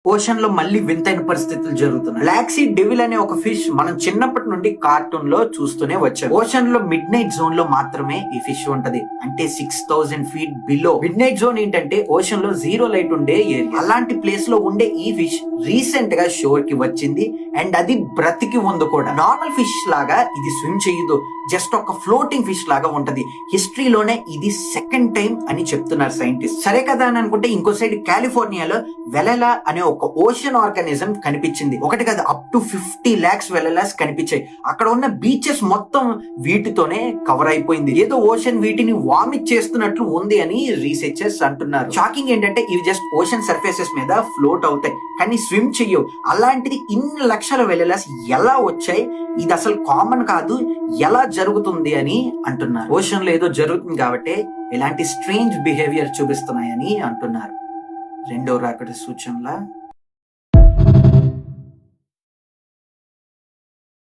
Ocean లో మళ్ళీ వింతైన పరిస్థితులు జరుగుతున్నాయి. బ్లాక్ సీ డెవిల్ అనే ఒక ఫిష్ మనం చిన్నప్పటి నుండి కార్టూన్ లో చూస్తూనే వచ్చాం. ఓషన్ లో మిడ్ నైట్ జోన్ లో మాత్రమే ఈ ఫిష్ ఉంటది, అంటే 6000 feet below. Mid night zone ఏంటంటే ఓషన్ లో జీరో లైట్ ఉండే ఏరియా. అలాంటి ప్లేస్ లో ఉండే ఈ ఫిష్ రీసెంట్ గా షోర్ కి వచ్చింది అండ్ అది బ్రతికి ఉంది కూడా. నార్మల్ ఫిష్ లాగా ఇది స్విమ్ చేయదు, జస్ట్ ఒక ఫ్లోటింగ్ ఫిష్ లాగా ఉంటది. హిస్టరీలోనే ఇది సెకండ్ టైం అని చెప్తున్నారు సైంటిస్ట్. సరే కదా అని అనుకుంటే ఇంకో సైడ్ కాలిఫోర్నియాలో వెలలా అనే ఒక ఓషన్ ఆర్గానిజం కనిపించింది. ఒకటి కాదు, అప్ టు 50 lakhs వెలలాస్ కనిపించాయి. అక్కడ ఉన్న బీచెస్ మొత్తం వీటితోనే కవర్ అయిపోయింది. ఏదో ఓషన్ వీటిని వామిట్ చేస్తున్నట్లు ఉంది అని రీసెర్చర్స్ అంటున్నారు. షాకింగ్ ఏంటంటే ఇవి జస్ట్ ఓషన్ సర్ఫేసెస్ మీద ఫ్లోట్ అవుతాయి కానీ స్విమ్ చెయ్యవు. అలాంటిది ఇన్ని లక్షల వెలలాస్ ఎలా వచ్చాయి, ఇది అసలు కామన్ కాదు, ఎలా జరుగుతుంది అని అంటున్నారు. ఓషన్ లో ఏదో జరుగుతుంది కాబట్టి ఇలాంటి స్ట్రేంజ్ బిహేవియర్ చూపిస్తున్నాయని అంటున్నారు. రెండో రాకడ సూచనల